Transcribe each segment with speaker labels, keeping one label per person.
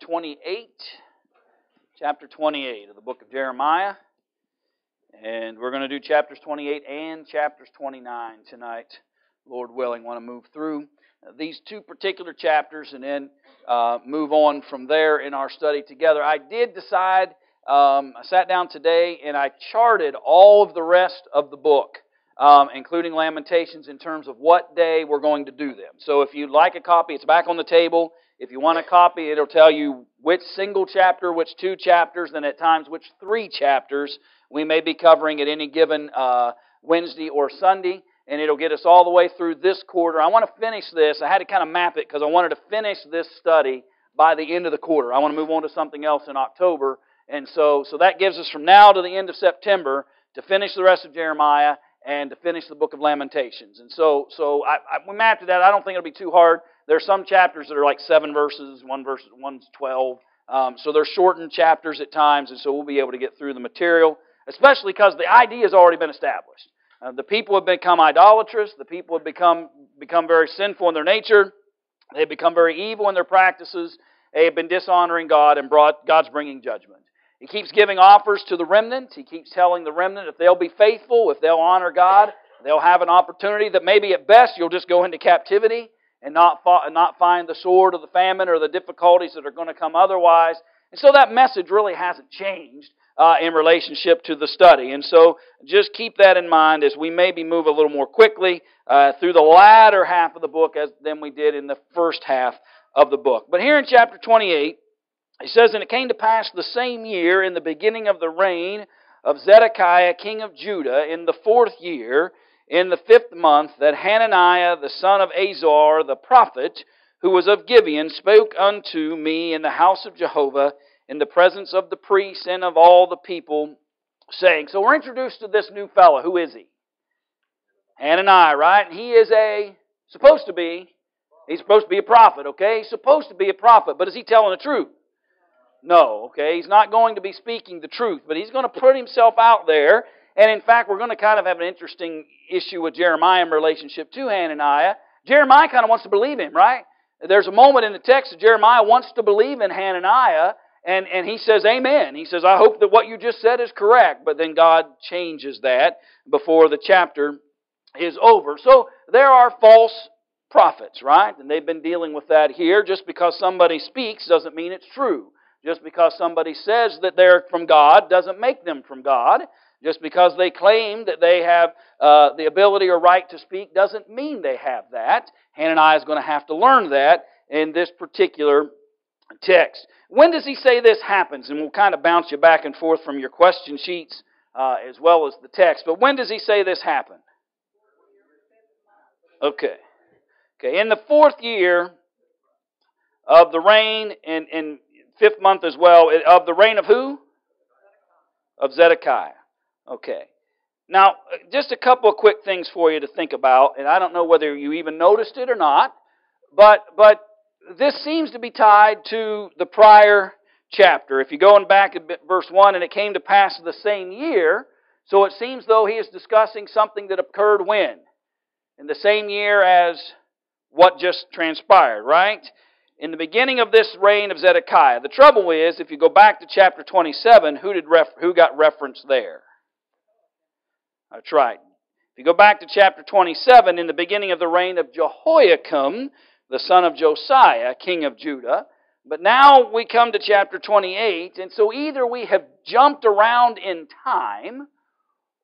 Speaker 1: 28. Chapter 28 of the book of Jeremiah. And we're going to do chapters 28 and chapters 29 tonight. Lord willing, want to move through these two particular chapters and then move on from there in our study together. I did decide, I sat down today and I charted all of the rest of the book, including Lamentations, in terms of what day we're going to do them. So if you'd like a copy, it's back on the table. If you want a copy, it'll tell you which single chapter, which two chapters, and at times which three chapters we may be covering at any given Wednesday or Sunday. And it'll get us all the way through this quarter. I want to finish this. I had to kind of map it because I wanted to finish this study by the end of the quarter. I want to move on to something else in October. And so that gives us from now to the end of September to finish the rest of Jeremiah and to finish the book of Lamentations. And so we mapped it out. I don't think it'll be too hard. There's some chapters that are like 7 verses, one's 12. So they're shortened chapters at times, and so we'll be able to get through the material, especially because the idea has already been established. The people have become idolatrous. The people have become very sinful in their nature. They've become very evil in their practices. They have been dishonoring God, and God's bringing judgment. He keeps giving offers to the remnant. He keeps telling the remnant if they'll be faithful, if they'll honor God, they'll have an opportunity that maybe at best you'll just go into captivity and not find the sword or the famine or the difficulties that are going to come otherwise. And so that message really hasn't changed in relationship to the study. And so just keep that in mind as we maybe move a little more quickly through the latter half of the book than we did in the first half of the book. But here in chapter 28, it says, "And it came to pass the same year, in the beginning of the reign of Zedekiah king of Judah, in the 4th year, in the 5th month, that Hananiah the son of Azar the prophet, who was of Gibeon, spoke unto me in the house of Jehovah, in the presence of the priests and of all the people, saying," so we're introduced to this new fellow. Who is he? Hananiah, right? And he is supposed to be a prophet, okay? He's supposed to be a prophet, but is he telling the truth? No, okay? He's not going to be speaking the truth, but he's going to put himself out there. And in fact, we're going to kind of have an interesting issue with Jeremiah in relationship to Hananiah. Jeremiah kind of wants to believe him, right? There's a moment in the text that Jeremiah wants to believe in Hananiah, and he says, amen. He says, I hope that what you just said is correct. But then God changes that before the chapter is over. So there are false prophets, right? And they've been dealing with that here. Just because somebody speaks doesn't mean it's true. Just because somebody says that they're from God doesn't make them from God. Just because they claim that they have the ability or right to speak doesn't mean they have that. Hananiah is going to have to learn that in this particular text. When does he say this happens? And we'll kind of bounce you back and forth from your question sheets as well as the text. But when does he say this happen? Okay. In the 4th year of the reign, and 5th month as well, of the reign of who? Of Zedekiah. Okay. Now, just a couple of quick things for you to think about, and I don't know whether you even noticed it or not, but this seems to be tied to the prior chapter. If you go back at verse 1, and it came to pass the same year, so it seems though he is discussing something that occurred when? In the same year as what just transpired, right? In the beginning of this reign of Zedekiah. The trouble is, if you go back to chapter 27, who got referenced there? That's right. If you go back to chapter 27, in the beginning of the reign of Jehoiakim, the son of Josiah, king of Judah. But now we come to chapter 28, and so either we have jumped around in time,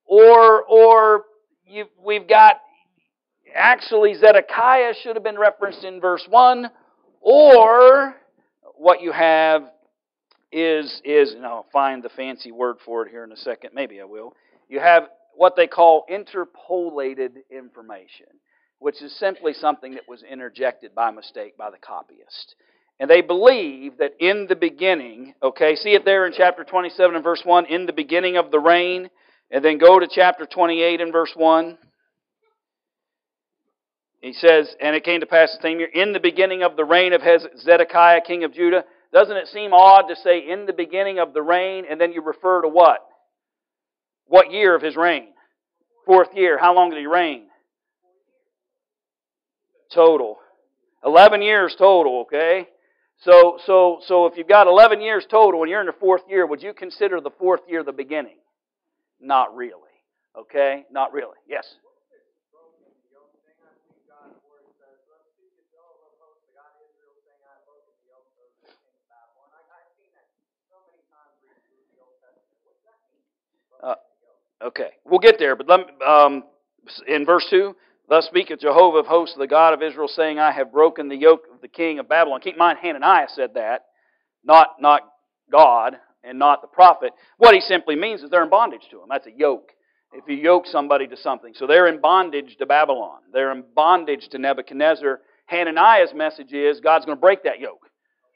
Speaker 1: or we've got, actually Zedekiah should have been referenced in verse 1, or what you have is, and I'll find the fancy word for it here in a second, maybe I will. You have what they call interpolated information, which is simply something that was interjected by mistake by the copyist. And they believe that in the beginning, okay, see it there in chapter 27 and verse 1, in the beginning of the reign, and then go to chapter 28 and verse 1. He says, and it came to pass the same year, in the beginning of the reign of Zedekiah, king of Judah. Doesn't it seem odd to say in the beginning of the reign, and then you refer to what? What year of his reign? 4th year. How long did he reign? Total. 11 years total, okay? So if you've got 11 years total and you're in the 4th year, would you consider the 4th year the beginning? Not really. Okay? Not really. Yes? Okay, we'll get there, but in verse 2, thus speaketh Jehovah of hosts, the God of Israel, saying, I have broken the yoke of the king of Babylon. Keep in mind, Hananiah said that, not God and not the prophet. What he simply means is they're in bondage to him. That's a yoke. If you yoke somebody to something. So they're in bondage to Babylon. They're in bondage to Nebuchadnezzar. Hananiah's message is, God's going to break that yoke.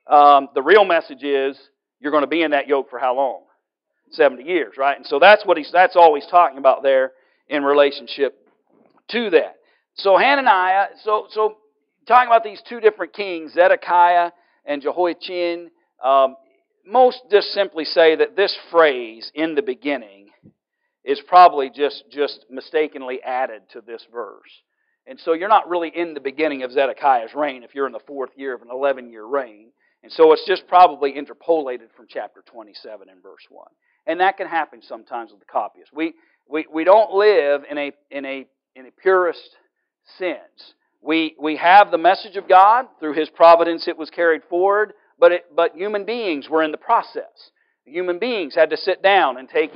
Speaker 1: The real message is, you're going to be in that yoke for how long? 70 years, right? And so that's all he's talking about there in relationship to that. So Hananiah, so talking about these two different kings, Zedekiah and Jehoiachin, most just simply say that this phrase, in the beginning, is probably just mistakenly added to this verse. And so you're not really in the beginning of Zedekiah's reign if you're in the 4th year of an 11-year reign. And so it's just probably interpolated from chapter 27 and verse 1. And that can happen sometimes with the copyists. We don't live in a purist sense. We have the message of God. Through His providence it was carried forward, but human beings were in the process. Human beings had to sit down and take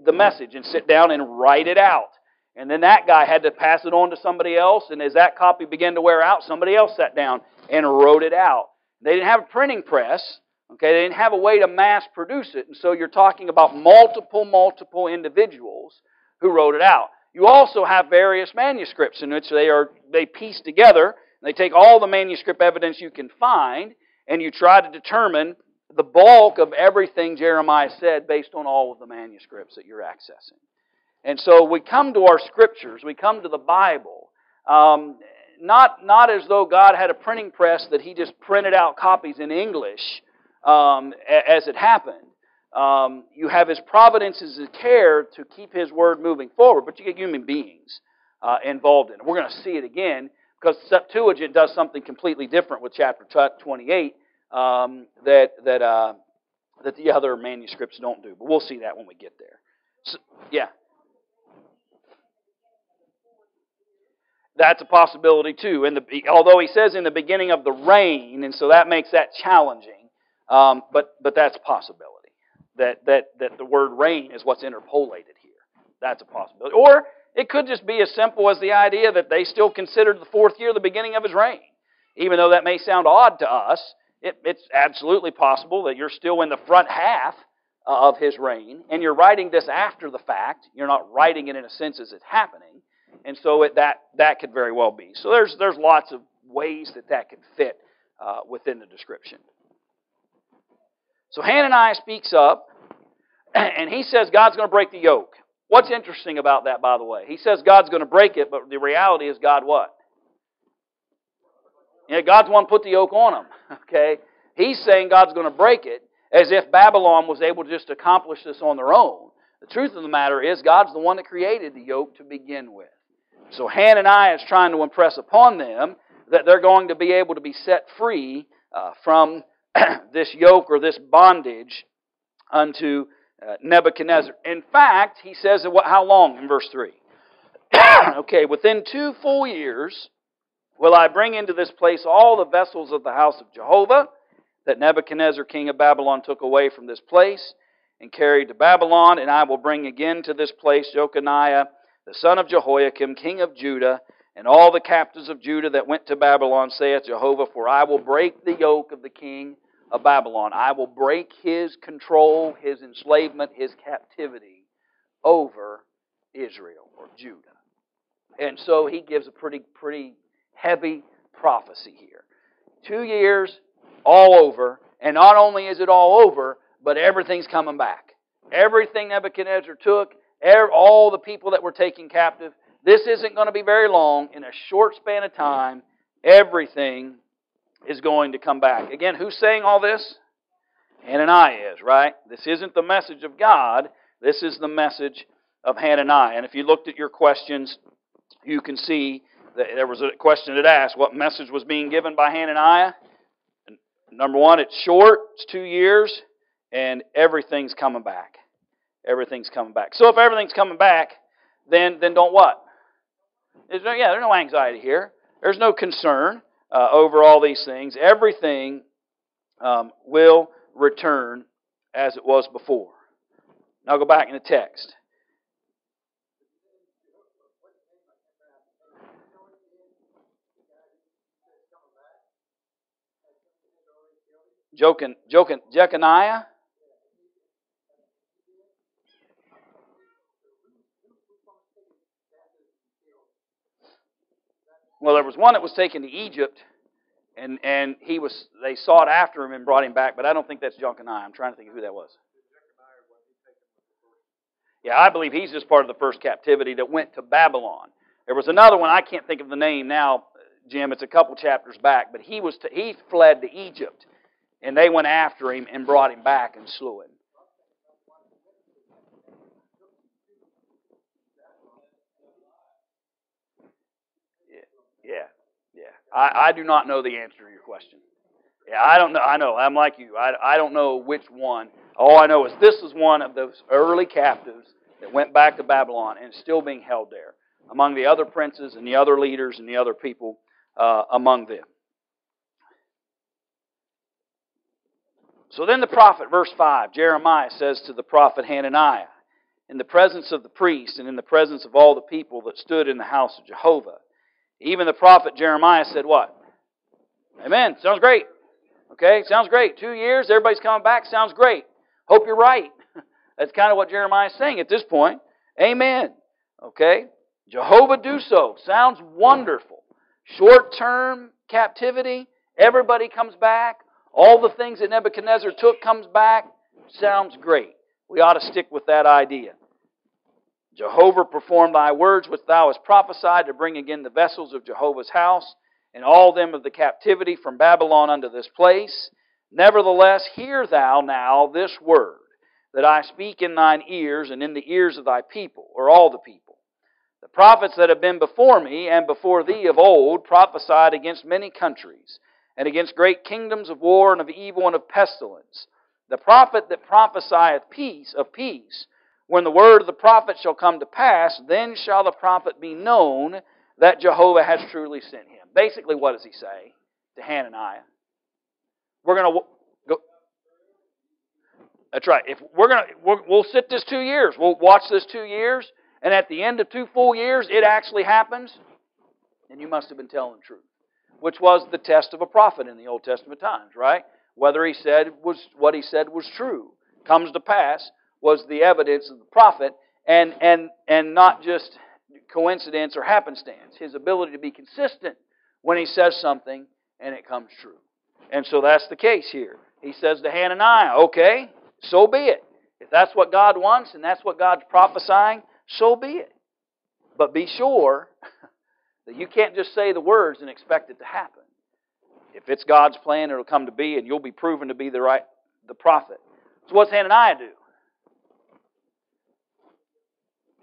Speaker 1: the message and sit down and write it out. And then that guy had to pass it on to somebody else, and as that copy began to wear out, somebody else sat down and wrote it out. They didn't have a printing press. Okay, they didn't have a way to mass produce it, and so you're talking about multiple individuals who wrote it out. You also have various manuscripts in which they piece together. They take all the manuscript evidence you can find, and you try to determine the bulk of everything Jeremiah said based on all of the manuscripts that you're accessing. And so we come to our scriptures, we come to the Bible, not as though God had a printing press that He just printed out copies in English as it happened. You have His providence, His care to keep His Word moving forward, but you get human beings involved in it. We're going to see it again because Septuagint does something completely different with chapter 28 that the other manuscripts don't do. But we'll see that when we get there. So, yeah. That's a possibility too. Although he says in the beginning of the reign, and so that makes that challenging. But that's a possibility. That the word reign is what's interpolated here. That's a possibility. Or it could just be as simple as the idea that they still considered the 4th year the beginning of his reign. Even though that may sound odd to us, it's absolutely possible that you're still in the front half of his reign, and you're writing this after the fact. You're not writing it in a sense as it's happening. And so that could very well be. So there's lots of ways that could fit within the description. So Hananiah speaks up, and he says God's going to break the yoke. What's interesting about that, by the way? He says God's going to break it, but the reality is God what? Yeah, God's the one who put the yoke on them. Okay? He's saying God's going to break it as if Babylon was able to just accomplish this on their own. The truth of the matter is God's the one that created the yoke to begin with. So Hananiah is trying to impress upon them that they're going to be able to be set free from this yoke or this bondage unto Nebuchadnezzar. In fact, he says, how long in verse 3? Okay, within 2 full years will I bring into this place all the vessels of the house of Jehovah that Nebuchadnezzar king of Babylon took away from this place and carried to Babylon, and I will bring again to this place Jeconiah, the son of Jehoiakim, king of Judah, and all the captives of Judah that went to Babylon, saith Jehovah, for I will break the yoke of the king of Babylon. I will break his control, his enslavement, his captivity over Israel or Judah. And so he gives a pretty heavy prophecy here. 2 years, all over, and not only is it all over, but everything's coming back. Everything Nebuchadnezzar took, all the people that were taken captive, this isn't going to be very long. In a short span of time, everything is going to come back. Again, who's saying all this? Hananiah is, right? This isn't the message of God. This is the message of Hananiah. And if you looked at your questions, you can see that there was a question that asked what message was being given by Hananiah. Number one, it's short, it's 2 years, and everything's coming back. Everything's coming back. So if everything's coming back, then don't what? There's no anxiety here. There's no concern over all these things. Everything will return as it was before. Now go back in the text. Jeconiah? Well, there was one that was taken to Egypt, and they sought after him and brought him back, but I don't think that's Jeconiah. I'm trying to think of who that was. Yeah, I believe he's just part of the first captivity that went to Babylon. There was another one, I can't think of the name now, Jim. It's a couple chapters back, but he fled to Egypt, and they went after him and brought him back and slew him. Yeah. I do not know the answer to your question. Yeah, I don't know. I know. I'm like you. I don't know which one. All I know is this is one of those early captives that went back to Babylon and is still being held there among the other princes and the other leaders and the other people among them. So then the prophet, verse 5, Jeremiah says to the prophet Hananiah, in the presence of the priest and in the presence of all the people that stood in the house of Jehovah, even the prophet Jeremiah said what? Amen. Sounds great. Okay, sounds great. 2 years, everybody's coming back. Sounds great. Hope you're right. That's kind of what Jeremiah is saying at this point. Amen. Okay, Jehovah do so. Sounds wonderful. Short-term captivity. Everybody comes back. All the things that Nebuchadnezzar took comes back. Sounds great. We ought to stick with that idea. Jehovah perform thy words which thou hast prophesied to bring again the vessels of Jehovah's house and all them of the captivity from Babylon unto this place. Nevertheless, hear thou now this word that I speak in thine ears and in the ears of thy people, or all the people. The prophets that have been before me and before thee of old prophesied against many countries and against great kingdoms of war and of evil and of pestilence. The prophet that prophesieth peace, when the word of the prophet shall come to pass, then shall the prophet be known that Jehovah has truly sent him. Basically, what does he say to Hananiah? We're going to go. That's right. If we'll sit this 2 years. We'll watch this 2 years, and at the end of 2 full years, it actually happens. Then you must have been telling the truth, which was the test of a prophet in the Old Testament times, right? Whether what he said was true, comes to pass, was the evidence of the prophet, and not just coincidence or happenstance. His ability to be consistent when he says something and it comes true. And so that's the case here. He says to Hananiah, okay, so be it. If that's what God wants and that's what God's prophesying, so be it. But be sure that you can't just say the words and expect it to happen. If it's God's plan, it'll come to be, and you'll be proven to be the prophet. So what's Hananiah do?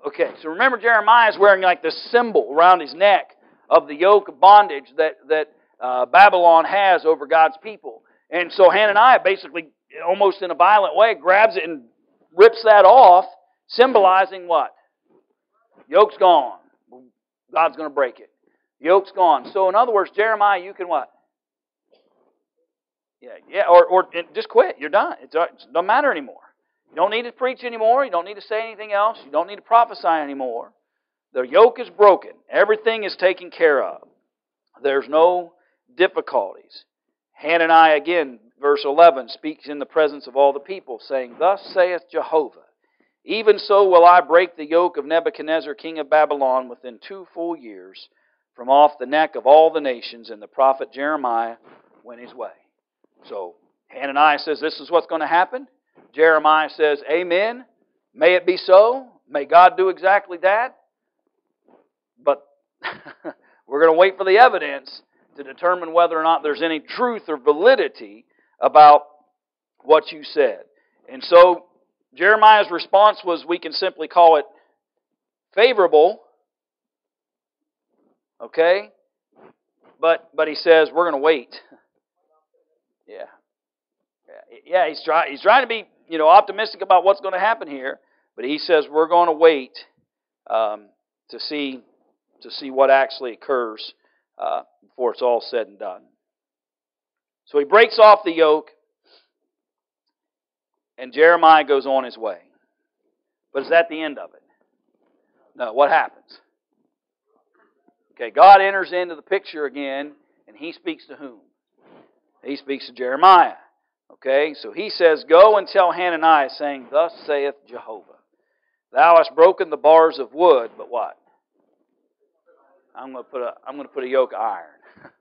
Speaker 1: Okay, so remember Jeremiah is wearing like this symbol around his neck of the yoke of bondage that Babylon has over God's people. And so Hananiah basically, almost in a violent way, grabs it and rips that off, symbolizing what? Yoke's gone. God's going to break it. Yoke's gone. So in other words, Jeremiah, you can what? Or just quit. You're done. It doesn't matter anymore. You don't need to preach anymore. You don't need to say anything else. You don't need to prophesy anymore. The yoke is broken. Everything is taken care of. There's no difficulties. Hananiah again, verse 11, speaks in the presence of all the people, saying, Thus saith Jehovah, even so will I break the yoke of Nebuchadnezzar, king of Babylon, within 2 full years, from off the neck of all the nations. And the prophet Jeremiah went his way. So Hananiah says this is what's going to happen. Jeremiah says, Amen. May it be so. May God do exactly that. But we're going to wait for the evidence to determine whether or not there's any truth or validity about what you said. And so Jeremiah's response was, we can simply call it favorable. Okay? But he says, we're going to wait. Yeah. Yeah, he's trying to be, optimistic about what's going to happen here. But he says we're going to wait to see what actually occurs before it's all said and done. So he breaks off the yoke, and Jeremiah goes on his way. But is that the end of it? No, what happens? Okay, God enters into the picture again, and He speaks to whom? He speaks to Jeremiah. Okay, so He says, "Go and tell Hananiah, saying, Thus saith Jehovah, Thou hast broken the bars of wood, but what? I'm going to put a yoke of iron."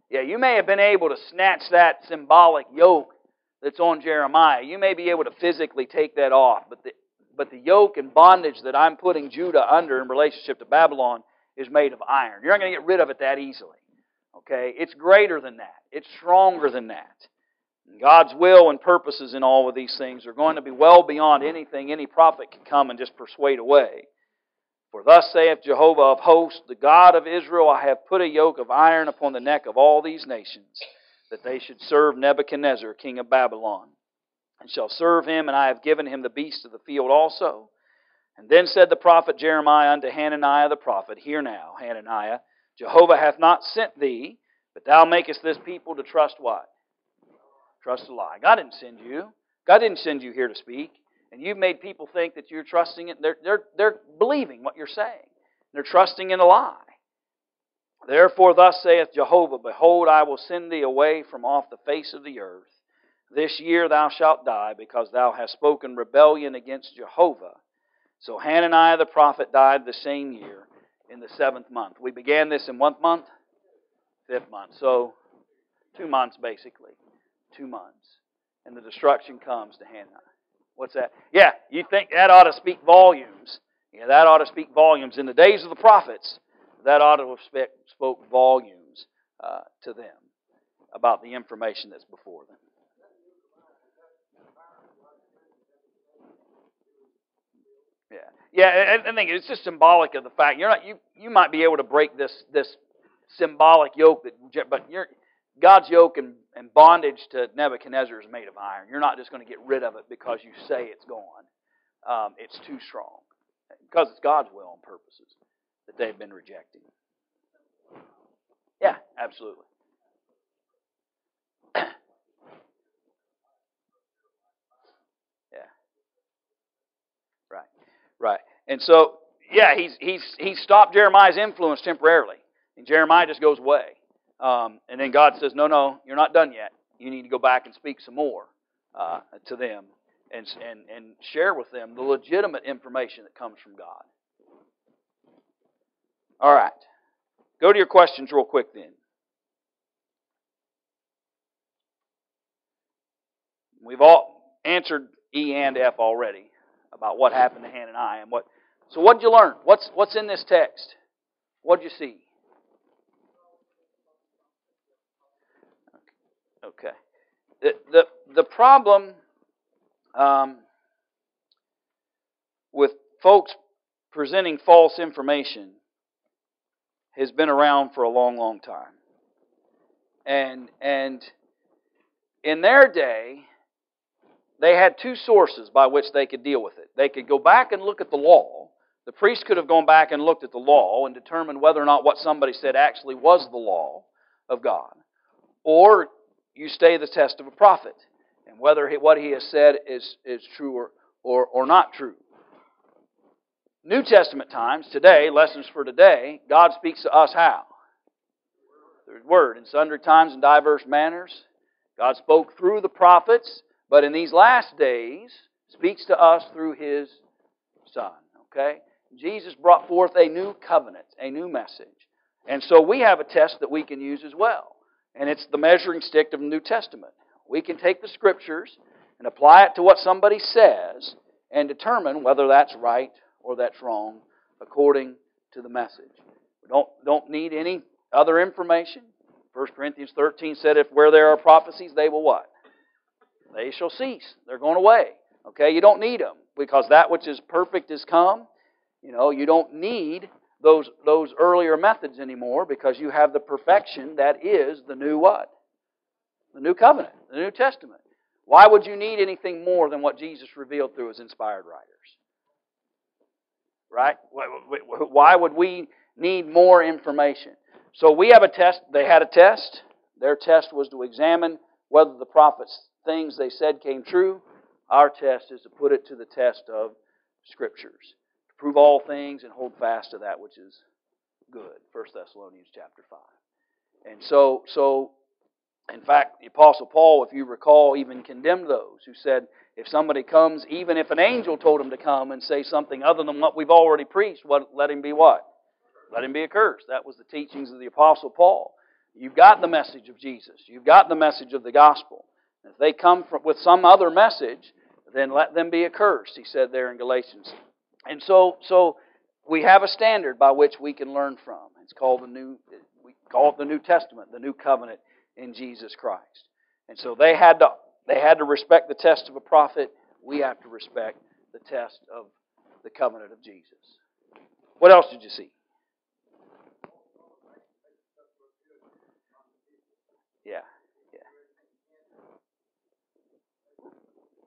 Speaker 1: Yeah, you may have been able to snatch that symbolic yoke that's on Jeremiah. You may be able to physically take that off, but the yoke and bondage that I'm putting Judah under in relationship to Babylon is made of iron. You're not going to get rid of it that easily. Okay? It's greater than that. It's stronger than that. God's will and purposes in all of these things are going to be well beyond anything any prophet can come and just persuade away. "For thus saith Jehovah of hosts, the God of Israel, I have put a yoke of iron upon the neck of all these nations, that they should serve Nebuchadnezzar, king of Babylon, and shall serve him, and I have given him the beasts of the field also. And then said the prophet Jeremiah unto Hananiah the prophet, Hear now, Hananiah, Jehovah hath not sent thee, but thou makest this people to trust what? Trust a lie." God didn't send you. God didn't send you here to speak. And you've made people think that you're trusting it. They're believing what you're saying. They're trusting in a lie. "Therefore thus saith Jehovah, Behold, I will send thee away from off the face of the earth. This year thou shalt die, because thou hast spoken rebellion against Jehovah." So Hananiah the prophet died the same year in the 7th month. We began this in what month? 5th month. So 2 months basically. 2 months. And the destruction comes to Hananiah. What's that? Yeah, you think that ought to speak volumes. Yeah, that ought to speak volumes. In the days of the prophets, that ought to have spoke volumes to them about the information that's before them. Yeah. I think it's just symbolic of the fact you might be able to break this symbolic yoke but God's yoke and bondage to Nebuchadnezzar is made of iron. You're not just going to get rid of it because you say it's gone. It's too strong because it's God's will and purposes that they've been rejecting. Yeah, absolutely. Yeah. Right. And so, yeah, he's stopped Jeremiah's influence temporarily. And Jeremiah just goes away. And then God says, no, you're not done yet. You need to go back and speak some more to them and share with them the legitimate information that comes from God. All right. Go to your questions real quick then. We've all answered E and F already about what happened to Hananiah and what. So what did you learn? What's in this text? What did you see? Okay. The problem with folks presenting false information has been around for a long, long time. And in their day, they had two sources by which they could deal with it. They could go back and look at the law. The priest could have gone back and looked at the law and determined whether or not what somebody said actually was the law of God. Or you stay the test of a prophet and whether what he has said is true or not true. New Testament times, today, lessons for today, God speaks to us how? Through His Word. In sundry times and diverse manners, God spoke through the prophets, but in these last days, speaks to us through His Son. Okay? Jesus brought forth a new covenant, a new message. And so we have a test that we can use as well. And it's the measuring stick of the New Testament. We can take the Scriptures and apply it to what somebody says and determine whether that's right or that's wrong according to the message. We don't need any other information. 1 Corinthians 13 said, if where there are prophecies, they will what? They shall cease. They're going away. Okay, you don't need them because that which is perfect is come. You don't need those earlier methods anymore because you have the perfection that is the new what? The new covenant, the New Testament. Why would you need anything more than what Jesus revealed through His inspired writers? Right? Why would we need more information? So we have a test. They had a test. Their test was to examine whether the prophets' things they said came true. Our test is to put it to the test of Scriptures. To prove all things and hold fast to that which is good. 1 Thessalonians chapter 5. And so, in fact, the Apostle Paul, if you recall, even condemned those who said, if somebody comes, even if an angel told him to come and say something other than what we've already preached, let him be what? Let him be accursed. That was the teachings of the Apostle Paul. You've got the message of Jesus. You've got the message of the gospel. If they come with some other message, then let them be accursed, he said there in Galatians. And so we have a standard by which we can learn from. It's called we call it the New Testament, the New Covenant in Jesus Christ. And so they had to respect the test of a prophet. We have to respect the test of the covenant of Jesus. What else did you see? Yeah.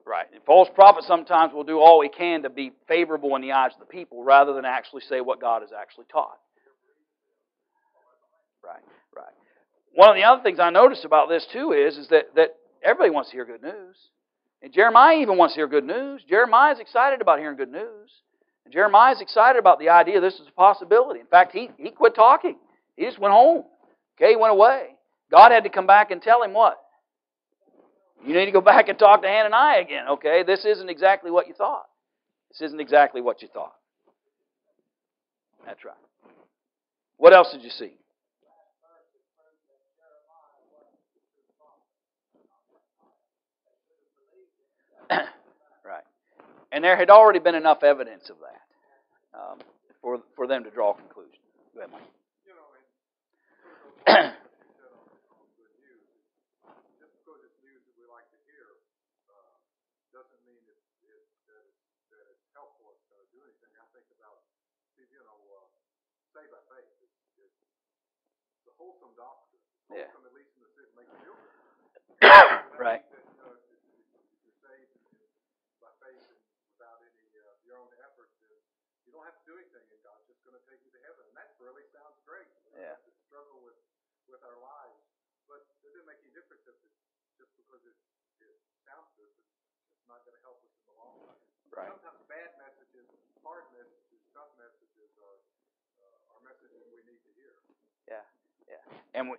Speaker 1: Right. And false prophets sometimes will do all he can to be favorable in the eyes of the people rather than actually say what God has actually taught. Right. One of the other things I noticed about this too is that everybody wants to hear good news. And Jeremiah even wants to hear good news. Jeremiah is excited about hearing good news. And Jeremiah is excited about the idea this is a possibility. In fact, he quit talking. He just went home. Okay, he went away. God had to come back and tell him what? You need to go back and talk to Hananiah again. Okay, this isn't exactly what you thought. This isn't exactly what you thought. That's right. What else did you see? Right. And there had already been enough evidence of that for them to draw conclusions. Go ahead, Mike.
Speaker 2: Saved by faith is the wholesome doctrine.
Speaker 1: Yeah.
Speaker 2: Wholesome, at least in the sense, makes you feel good.
Speaker 1: Right.
Speaker 2: That, if you're saved by faith and without any your own effort, then you don't have to do anything, and God's just going to take you to heaven. And that really sounds great. We have to struggle with our lives, but it doesn't make any difference if just because it sounds good, it's not going to help us in the long run.
Speaker 1: Right.
Speaker 2: Sometimes bad messages, hard messages, tough messages are messages we need to hear.
Speaker 1: Yeah.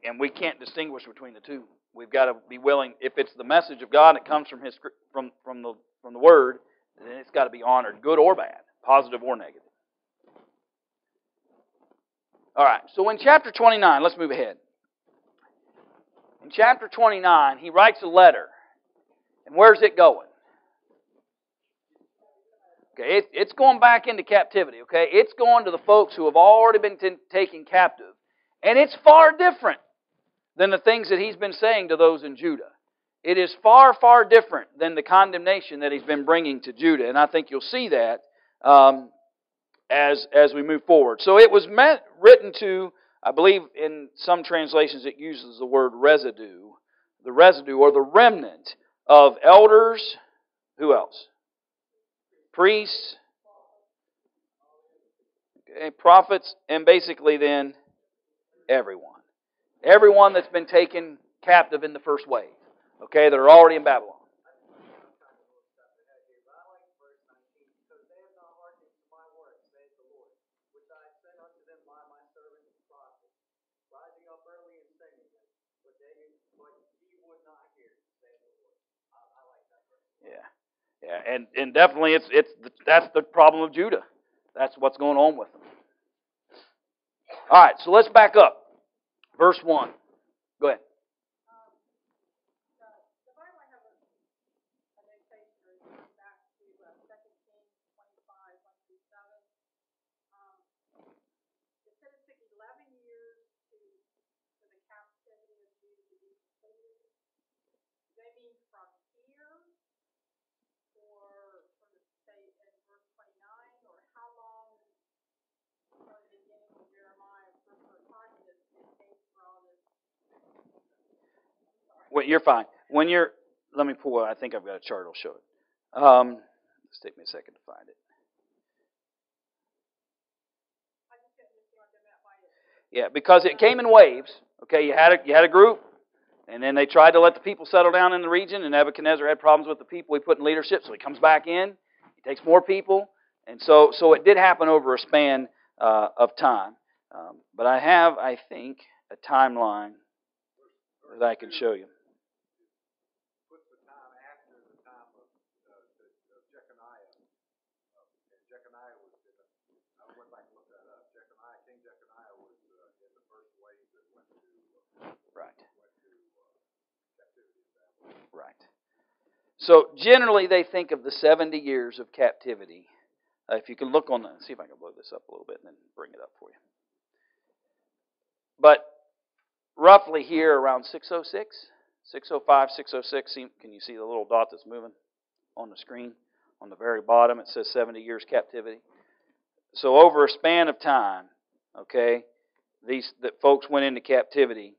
Speaker 1: And we can't distinguish between the two. We've got to be willing. If it's the message of God that comes from His from the Word, then it's got to be honored, good or bad, positive or negative. All right. So in chapter 29, let's move ahead. In chapter 29, he writes a letter, and where's it going? Okay, it's going back into captivity, okay? It's going to the folks who have already been taken captive. And it's far different than the things that he's been saying to those in Judah. It is far, far different than the condemnation that he's been bringing to Judah. And I think you'll see that as we move forward. So it was written to, I believe in some translations it uses the word residue. The residue or the remnant of elders, who else? Priests, prophets, and basically then everyone. Everyone that's been taken captive in the first wave. Okay, that are already in Babylon. Yeah, and definitely that's the problem of Judah. That's what's going on with them. All right, so let's back up. Verse 1. Go ahead.
Speaker 3: The Bible has a notation back to 2 Kings 25, 1 through 7. It said it took 11 years for the captivity of Judah to be completed. Do they mean from here? Or from the state in verse 29, or how long from the beginning of Jeremiah first started talking it takes for all this?
Speaker 1: Well, you're fine. When you're let me pull. I think I've got a chart. I'll show it. Let's take me a second to find it. Yeah, because it came in waves. Okay, you had a group, and then they tried to let the people settle down in the region, and Nebuchadnezzar had problems with the people he put in leadership, so he comes back in, he takes more people, and so it did happen over a span of time. But I have, I think, a timeline that I can show you.
Speaker 2: Puts the time after the time of Jeconiah. And Jeconiah was I went back and looked that up. King Jeconiah was in the first wave that went to captivity in Babylon.
Speaker 1: Right. So generally they think of the 70 years of captivity. If you can look on see if I can blow this up a little bit and then bring it up for you. But roughly here around 606, 605, 606, can you see the little dot that's moving on the screen? On the very bottom it says 70 years captivity. So over a span of time, okay, that folks went into captivity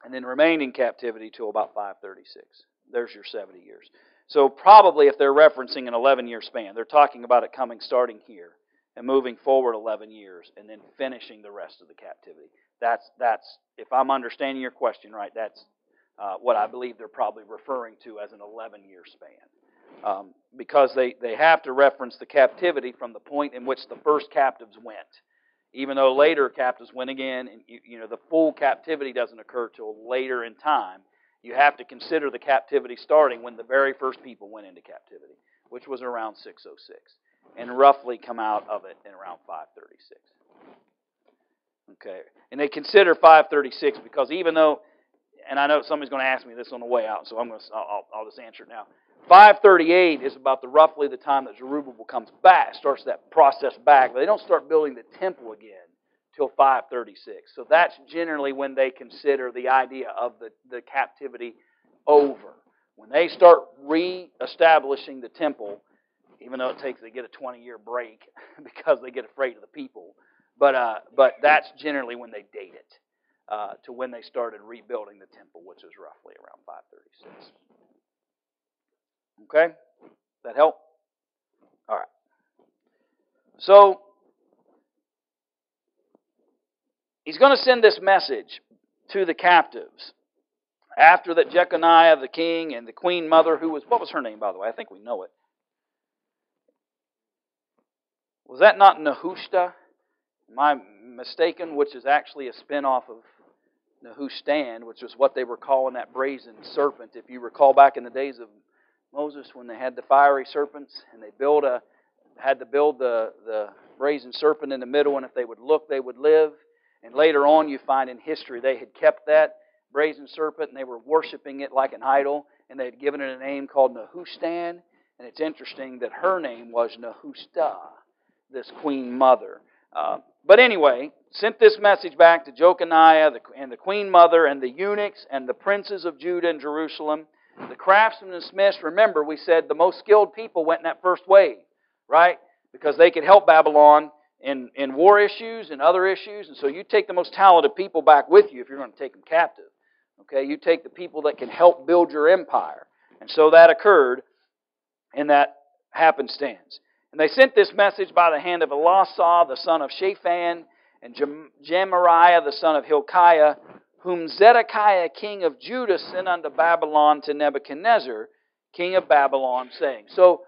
Speaker 1: and then remained in captivity till about 536. There's your 70 years. So probably if they're referencing an 11-year span, they're talking about it starting here and moving forward 11 years and then finishing the rest of the captivity. That's if I'm understanding your question right, that's what I believe they're probably referring to as an 11-year span. Because they have to reference the captivity from the point in which the first captives went. Even though later captives went again, and the full captivity doesn't occur till later in time, you have to consider the captivity starting when the very first people went into captivity, which was around 606, and roughly come out of it in around 536. Okay, and they consider 536 because even though, and I know somebody's going to ask me this on the way out, so I'll just answer it now. 538 is about roughly the time that Zerubbabel comes back, starts that process back. But they don't start building the temple again till 536. So that's generally when they consider the idea of the captivity over. When they start re-establishing the temple, even though they get a 20-year break because they get afraid of the people, but that's generally when they date it to when they started rebuilding the temple, which is roughly around 536. Okay? That help? All right. So, he's going to send this message to the captives. After that Jeconiah, the king, and the queen mother, what was her name, by the way? I think we know it. Was that not Nehushta? Am I mistaken? Which is actually a spin-off of Nehushtan, which was what they were calling that brazen serpent. If you recall back in the days of Moses when they had the fiery serpents and they had to build the brazen serpent in the middle, and if they would look, they would live. And later on you find in history they had kept that brazen serpent and they were worshiping it like an idol, and they had given it a name called Nehushtan. And it's interesting that her name was Nehushta, this queen mother. But anyway, sent this message back to Jeconiah and the queen mother and the eunuchs and the princes of Judah and Jerusalem. The craftsmen and smiths, remember we said the most skilled people went in that first wave, right? Because they could help Babylon in war issues and other issues. And so you take the most talented people back with you if you're going to take them captive. Okay, you take the people that can help build your empire. And so that occurred in that happenstance. And they sent this message by the hand of Elasah, the son of Shaphan, and Gemariah, the son of Hilkiah, whom Zedekiah, king of Judah, sent unto Babylon to Nebuchadnezzar, king of Babylon, saying. So,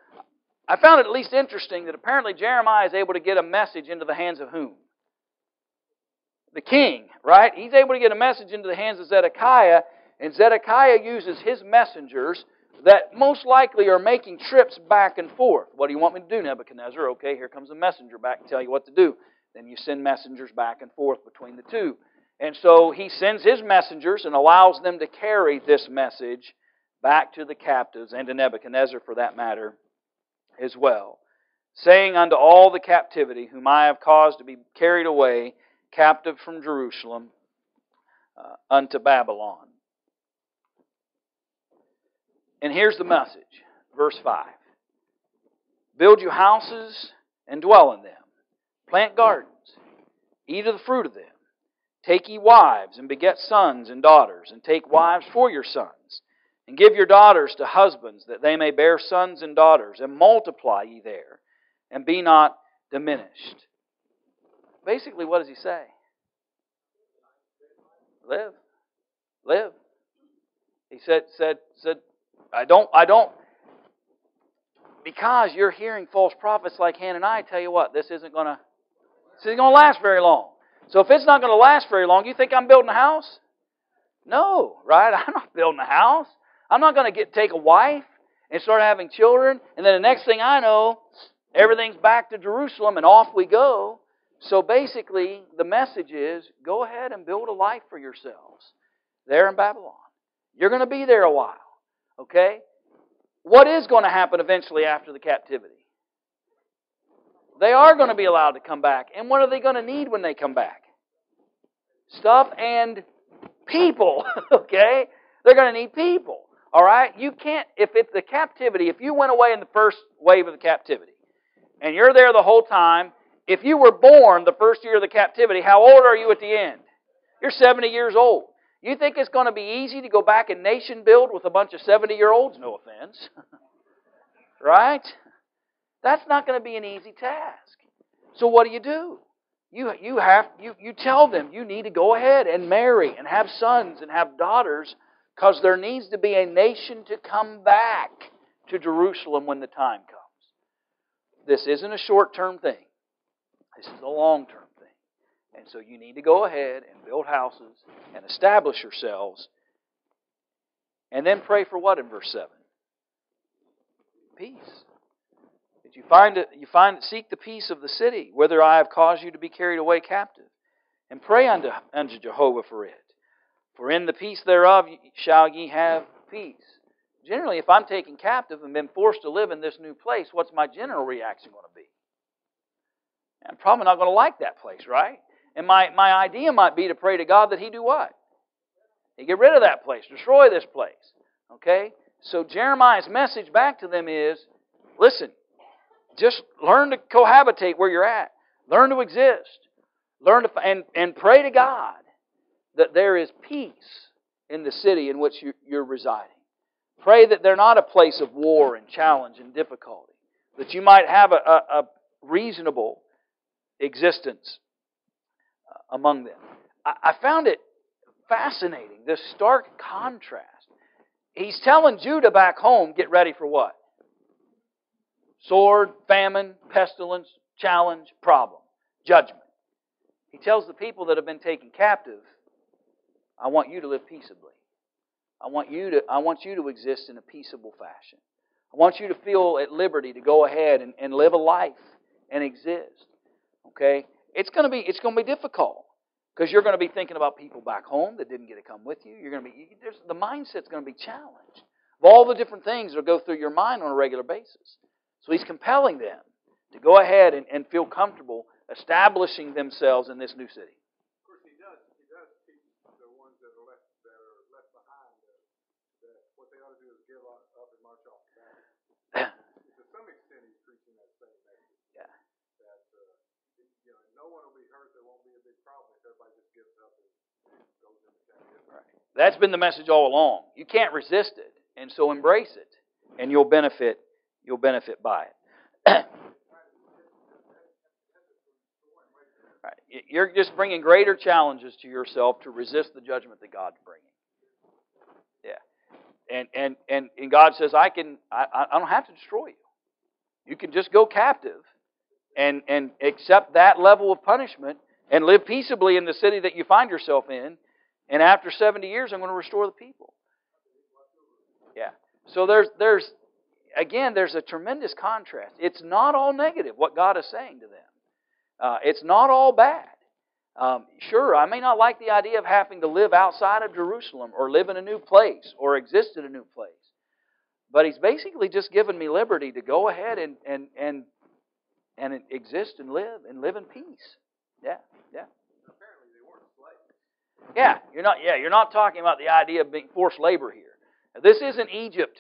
Speaker 1: I found it at least interesting that apparently Jeremiah is able to get a message into the hands of whom? The king, right? He's able to get a message into the hands of Zedekiah, and Zedekiah uses his messengers that most likely are making trips back and forth. What do you want me to do, Nebuchadnezzar? Okay, here comes a messenger back to tell you what to do. Then you send messengers back and forth between the two. And so he sends his messengers and allows them to carry this message back to the captives and to Nebuchadnezzar for that matter as well. Saying unto all the captivity whom I have caused to be carried away captive from Jerusalem unto Babylon. And here's the message. Verse 5. Build you houses and dwell in them. Plant gardens. Eat of the fruit of them. Take ye wives and beget sons and daughters, and take wives for your sons. And give your daughters to husbands, that they may bear sons and daughters, and multiply ye there, and be not diminished. Basically, what does he say? Live. Live. He said, I don't, because you're hearing false prophets like Hananiah tell you what, this isn't going to last very long. So if it's not going to last very long, you think I'm building a house? No, right? I'm not building a house. I'm not going to take a wife and start having children, and then the next thing I know, everything's back to Jerusalem and off we go. So basically, the message is, go ahead and build a life for yourselves there in Babylon. You're going to be there a while, okay? What is going to happen eventually after the captivity? They are going to be allowed to come back. And what are they going to need when they come back? Stuff and people, okay? They're going to need people, all right? You can't, if it's the captivity, if you went away in the first wave of the captivity, and you're there the whole time, if you were born the first year of the captivity, how old are you at the end? You're 70 years old. You think it's going to be easy to go back and nation build with a bunch of 70-year-olds? No offense. Right? That's not going to be an easy task. So what do? You tell them you need to go ahead and marry and have sons and have daughters, because there needs to be a nation to come back to Jerusalem when the time comes. This isn't a short-term thing. This is a long-term thing. And so you need to go ahead and build houses and establish yourselves. And then pray for what in verse 7? Peace. That seek the peace of the city, whither I have caused you to be carried away captive. And pray unto Jehovah for it. For in the peace thereof shall ye have peace. Generally, if I'm taken captive and been forced to live in this new place, what's my general reaction going to be? I'm probably not going to like that place, right? And my idea might be to pray to God that He do what? He get rid of that place, destroy this place. Okay? So Jeremiah's message back to them is, listen, just learn to cohabitate where you're at. Learn to exist. Learn to and pray to God that there is peace in the city in which you're residing. Pray that they're not a place of war and challenge and difficulty. That you might have a reasonable existence among them. I found it fascinating, this stark contrast. He's telling Judah back home, get ready for what? Sword, famine, pestilence, challenge, problem, judgment. He tells the people that have been taken captive, I want you to live peaceably. I want you to exist in a peaceable fashion. I want you to feel at liberty to go ahead and live a life and exist. Okay? It's going to be difficult, because you're going to be thinking about people back home that didn't get to come with you. The mindset's going to be challenged of all the different things that go through your mind on a regular basis. So he's compelling them to go ahead and feel comfortable establishing themselves in this new city.
Speaker 2: Of course, he does teach the ones that are left behind that what they ought to do is give up and march off the battle. To some extent, he's preaching that same message.
Speaker 1: Yeah.
Speaker 2: That no one will be hurt. There won't be a big problem if everybody just gives up and goes into captivity.
Speaker 1: Right. That's been the message all along. You can't resist it, and so embrace it, and you'll benefit. You'll benefit by it. Right. You're just bringing greater challenges to yourself to resist the judgment that God's bringing. Yeah. And God says, I don't have to destroy you. You can just go captive and accept that level of punishment and live peaceably in the city that you find yourself in. And after 70 years, I'm going to restore the people. Yeah. So there's a tremendous contrast. It's not all negative what God is saying to them. It's not all bad. Sure, I may not like the idea of having to live outside of Jerusalem or live in a new place or exist in a new place. But He's basically just given me liberty to go ahead and exist and live in peace. Yeah.
Speaker 2: Apparently they weren't slaves.
Speaker 1: Yeah, you're not talking about the idea of being forced labor here. This isn't Egypt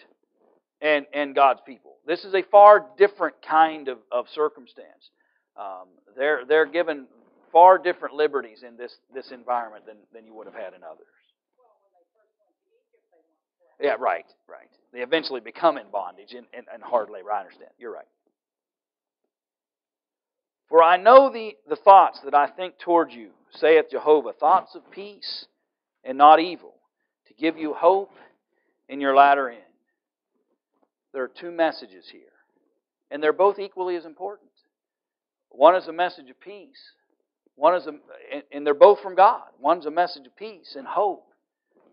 Speaker 1: and God's people. This is a far different kind of circumstance. They're given far different liberties in this environment than you would have had in others. Yeah, right. They eventually become in bondage and hard labor. I understand. You're right. For I know the thoughts that I think toward you, saith Jehovah, thoughts of peace and not evil, to give you hope in your latter end. There are two messages here, and they're both equally as important. One is a message of peace. And they're both from God. One's a message of peace and hope.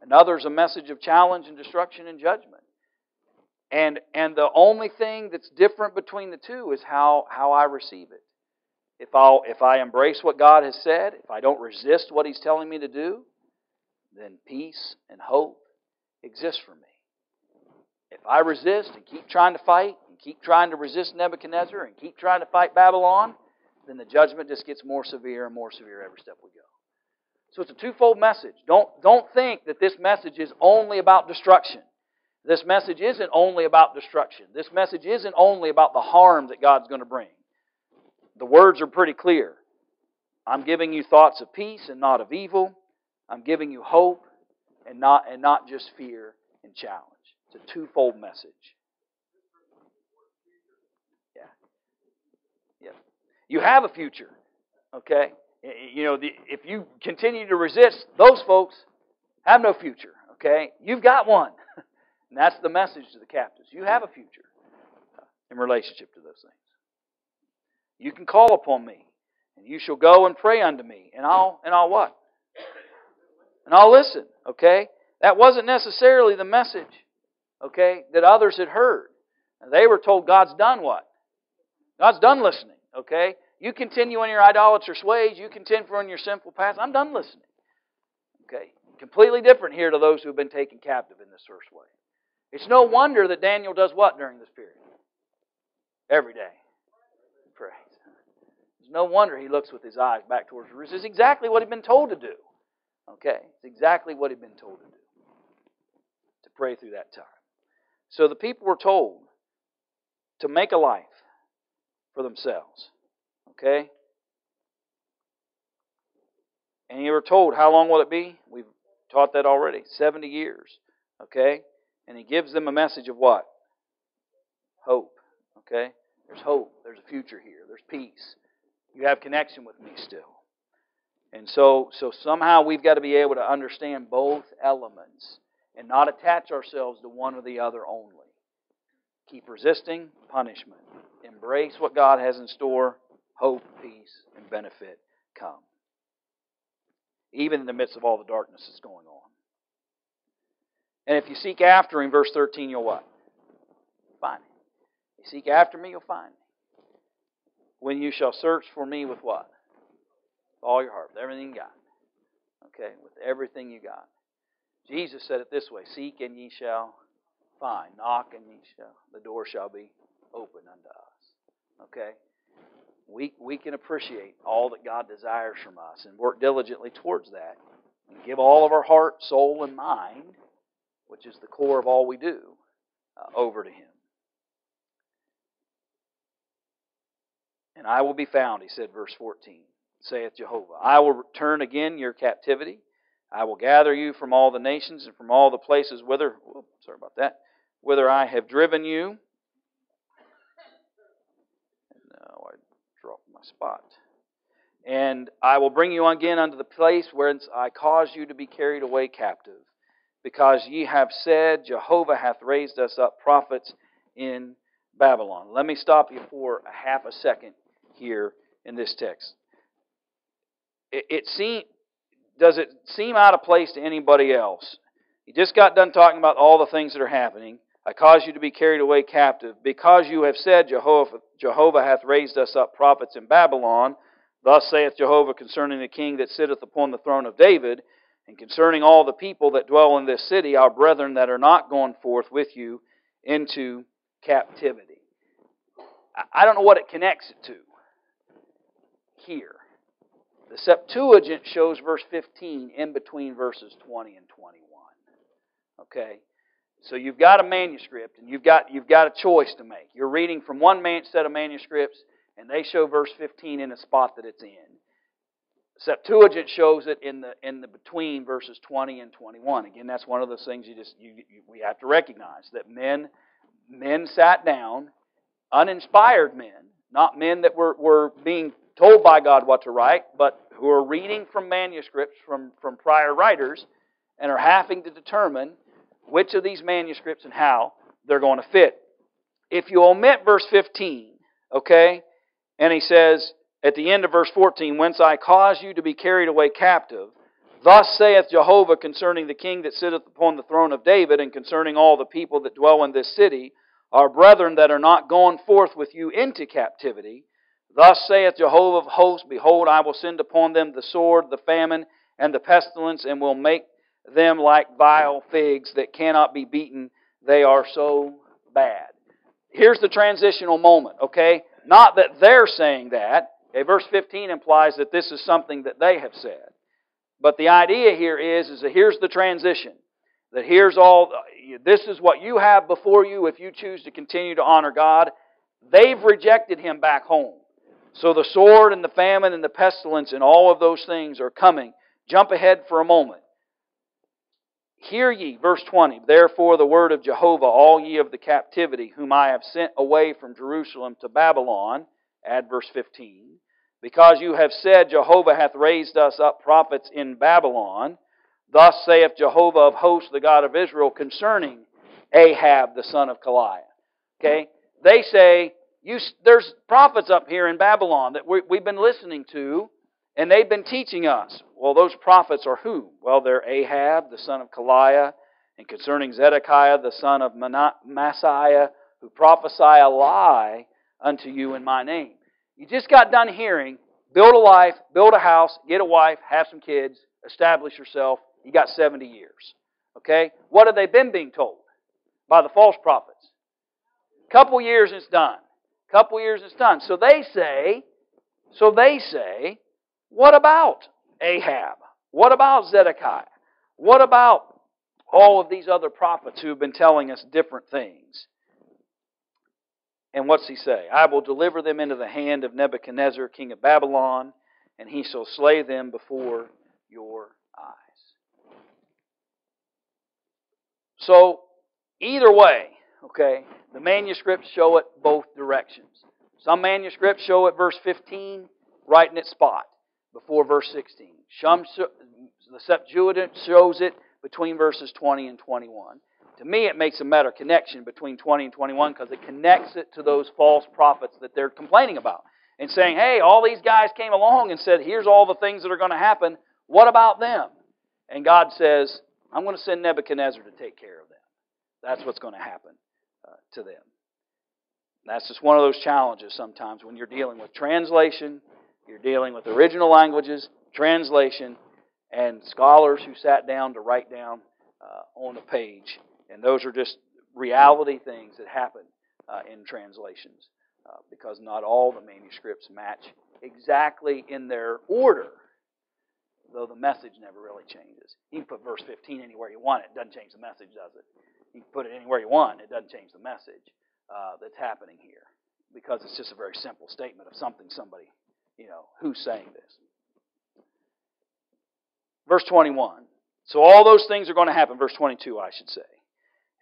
Speaker 1: Another's a message of challenge and destruction and judgment. And the only thing that's different between the two is how I receive it. If I embrace what God has said, if I don't resist what He's telling me to do, then peace and hope exist for me. If I resist and keep trying to fight and keep trying to resist Nebuchadnezzar and keep trying to fight Babylon, then the judgment just gets more severe and more severe every step we go. So it's a twofold message. Don't think that this message is only about destruction. This message isn't only about destruction. This message isn't only about the harm that God's going to bring. The words are pretty clear. I'm giving you thoughts of peace and not of evil. I'm giving you hope and not just fear and challenge. It's a twofold message. Yeah. You have a future. Okay? If you continue to resist, those folks have no future. Okay? You've got one. And that's the message to the captives. You have a future in relationship to those things. You can call upon me, and you shall go and pray unto me, and I'll what? And I'll listen. Okay? That wasn't necessarily the message, okay, that others had heard. They were told God's done what? God's done listening. Okay? You continue on your idolatrous ways, you continue on your sinful paths, I'm done listening. Okay? Completely different here to those who have been taken captive in this first way. It's no wonder that Daniel does what during this period? Every day. Prays. It's no wonder he looks with his eyes back towards Jerusalem. It's exactly what he'd been told to do. Okay? It's exactly what he'd been told to do. To pray through that time. So the people were told to make a life for themselves. Okay? And you were told, how long will it be? We've taught that already. 70 years. Okay? And He gives them a message of what? Hope. Okay? There's hope. There's a future here. There's peace. You have connection with me still. And so somehow we've got to be able to understand both elements and not attach ourselves to one or the other only. Keep resisting punishment. Embrace what God has in store. Hope, peace, and benefit come. Even in the midst of all the darkness that's going on. And if you seek after Him, verse 13, you'll what? Find Him. You seek after me, you'll find me. When you shall search for me with what? With all your heart, with everything you got. Okay, with everything you got. Jesus said it this way, seek and ye shall find. Knock and the door shall be opened unto us. Okay? We can appreciate all that God desires from us and work diligently towards that. And give all of our heart, soul, and mind, which is the core of all we do, over to Him. And I will be found, He said, verse 14, saith Jehovah. I will return again your captivity. I will gather you from all the nations and from all the places whither I have driven you. No, I dropped my spot. And I will bring you again unto the place whence I caused you to be carried away captive. Because ye have said, Jehovah hath raised us up prophets in Babylon. Let me stop you for a half a second here in this text. Does it seem out of place to anybody else? You just got done talking about all the things that are happening. I caused you to be carried away captive. Because you have said, Jehovah hath raised us up prophets in Babylon. Thus saith Jehovah concerning the king that sitteth upon the throne of David, and concerning all the people that dwell in this city, our brethren that are not gone forth with you into captivity. I don't know what it connects it to here. The Septuagint shows verse 15 in between verses 20 and 21. Okay? So you've got a manuscript and you've got a choice to make. You're reading from one set of manuscripts and they show verse 15 in the spot that it's in. Septuagint shows it in the between verses 20 and 21. Again, that's one of those things we have to recognize, that men sat down, uninspired men, not men that were being told by God what to write, but who are reading from manuscripts from prior writers and are having to determine which of these manuscripts and how they're going to fit. If you omit verse 15, okay, and he says at the end of verse 14, whence I cause you to be carried away captive, thus saith Jehovah concerning the king that sitteth upon the throne of David, and concerning all the people that dwell in this city, our brethren that are not gone forth with you into captivity, thus saith Jehovah of hosts, behold, I will send upon them the sword, the famine, and the pestilence, and will make them like vile figs that cannot be beaten. They are so bad. Here's the transitional moment, okay? Not that they're saying that. Okay, verse 15 implies that this is something that they have said. But the idea here is that here's the transition. That this is what you have before you if you choose to continue to honor God. They've rejected Him back home. So the sword and the famine and the pestilence and all of those things are coming. Jump ahead for a moment. Hear ye, verse 20, therefore the word of Jehovah, all ye of the captivity, whom I have sent away from Jerusalem to Babylon, add verse 15, because you have said, Jehovah hath raised us up prophets in Babylon, thus saith Jehovah of hosts, the God of Israel, concerning Ahab, the son of Kaliah. Okay? They say, there's prophets up here in Babylon that we've been listening to, and they've been teaching us. Well, those prophets are who? Well, they're Ahab, the son of Kaliah, and concerning Zedekiah, the son of Messiah, who prophesy a lie unto you in my name. You just got done hearing, build a life, build a house, get a wife, have some kids, establish yourself. You got 70 years. Okay? What have they been being told by the false prophets? Couple years and it's done. Couple years and it's done. So they say, what about Ahab? What about Zedekiah? What about all of these other prophets who have been telling us different things? And what's he say? I will deliver them into the hand of Nebuchadnezzar, king of Babylon, and he shall slay them before your eyes. So, either way, okay, the manuscripts show it both directions. Some manuscripts show it verse 15, right in its spot, before verse 16. The Septuagint shows it between verses 20 and 21. To me, it makes a better connection between 20 and 21 because it connects it to those false prophets that they're complaining about. And saying, hey, all these guys came along and said, here's all the things that are going to happen. What about them? And God says, I'm going to send Nebuchadnezzar to take care of them. That's what's going to happen to them. That's just one of those challenges sometimes when you're dealing with translation, you're dealing with original languages, translation, and scholars who sat down to write down on a page. And those are just reality things that happen in translations because not all the manuscripts match exactly in their order, though the message never really changes. You can put verse 15 anywhere you want. It doesn't change the message, does it? You can put it anywhere you want. It doesn't change the message that's happening here because it's just a very simple statement of somebody, who's saying this. Verse 21. So all those things are going to happen. Verse 22, I should say.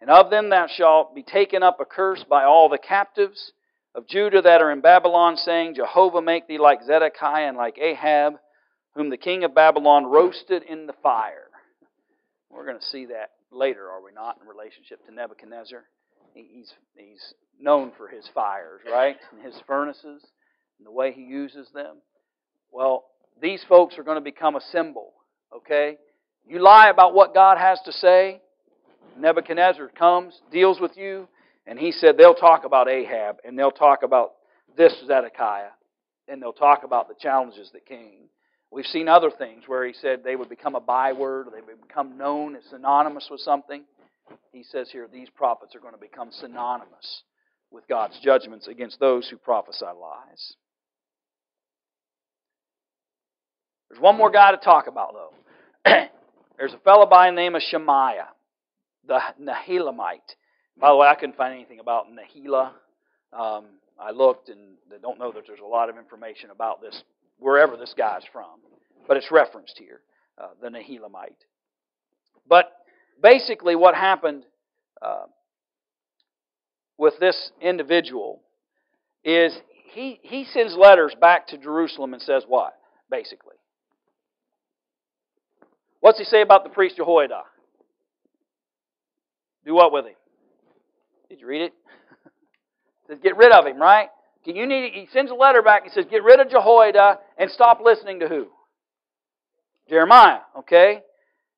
Speaker 1: And of them thou shalt be taken up accursed by all the captives of Judah that are in Babylon, saying, Jehovah make thee like Zedekiah and like Ahab, whom the king of Babylon roasted in the fire. We're going to see that later, are we not, in relationship to Nebuchadnezzar? He's known for his fires, right? And his furnaces and the way he uses them. Well, these folks are going to become a symbol, okay? You lie about what God has to say, Nebuchadnezzar comes, deals with you, and he said they'll talk about Ahab, and they'll talk about this Zedekiah, and they'll talk about the challenges that came. We've seen other things where he said they would become a byword, or they would become known as synonymous with something. He says here these prophets are going to become synonymous with God's judgments against those who prophesy lies. There's one more guy to talk about, though. There's a fellow by the name of Shemaiah, the Nehelamite. By the way, I couldn't find anything about Nehelah. I looked and I don't know that there's a lot of information about this, wherever this guy's from. but it's referenced here, the Nehelamite. But basically what happened with this individual is he sends letters back to Jerusalem and says what, basically? What's he say about the priest Jehoiada? Do what with him? Did you read it? He says, get rid of him, right? He sends a letter back and says, get rid of Jehoiada and stop listening to who? Jeremiah, okay?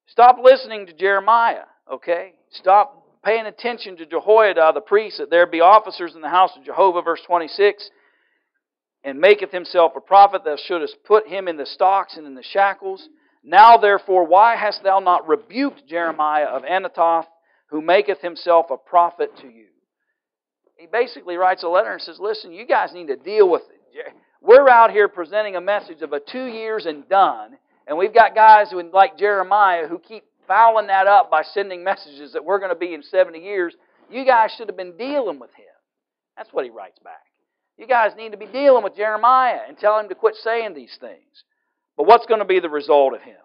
Speaker 1: Stop listening to Jeremiah, okay? Stop paying attention to Jehoiada, the priest, that there be officers in the house of Jehovah, verse 26, and maketh himself a prophet, thou shouldest put him in the stocks and in the shackles. Now therefore, why hast thou not rebuked Jeremiah of Anathoth, who maketh himself a prophet to you? He basically writes a letter and says, listen, you guys need to deal with it. We're out here presenting a message of a 2 years and done, and we've got guys like Jeremiah who keep fouling that up by sending messages that we're going to be in 70 years. You guys should have been dealing with him. That's what he writes back. You guys need to be dealing with Jeremiah and tell him to quit saying these things. But what's going to be the result of him?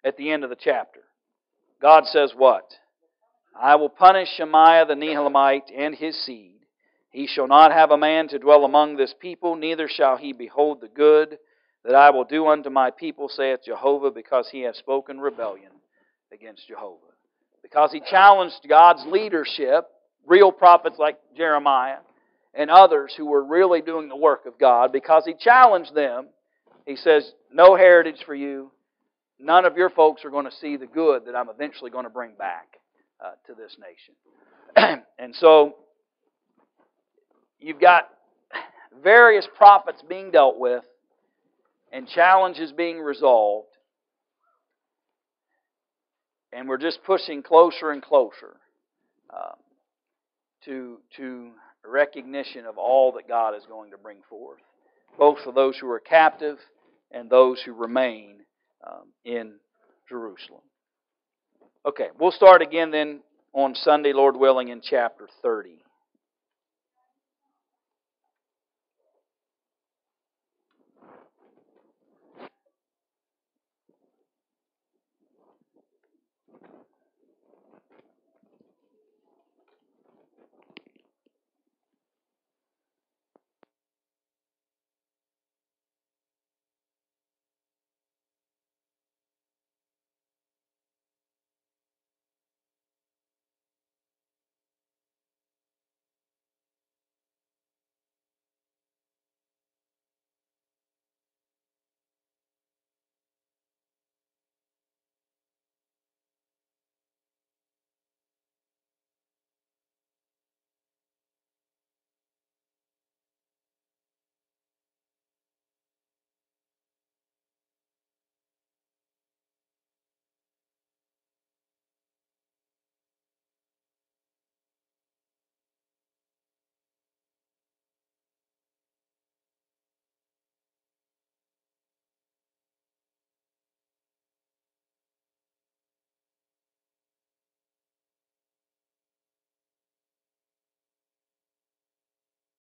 Speaker 1: At the end of the chapter, God says what? I will punish Shemaiah the Nehelamite and his seed. He shall not have a man to dwell among this people, neither shall he behold the good that I will do unto my people, saith Jehovah, because he hath spoken rebellion against Jehovah. Because he challenged God's leadership, real prophets like Jeremiah and others who were really doing the work of God, because he challenged them, he says, no heritage for you. None of your folks are going to see the good that I'm eventually going to bring back to this nation. And so, you've got various prophets being dealt with and challenges being resolved. And we're just pushing closer and closer to recognition of all that God is going to bring forth, both for those who are captive and those who remain in Jerusalem. Okay, we'll start again then on Sunday, Lord willing, in chapter 30.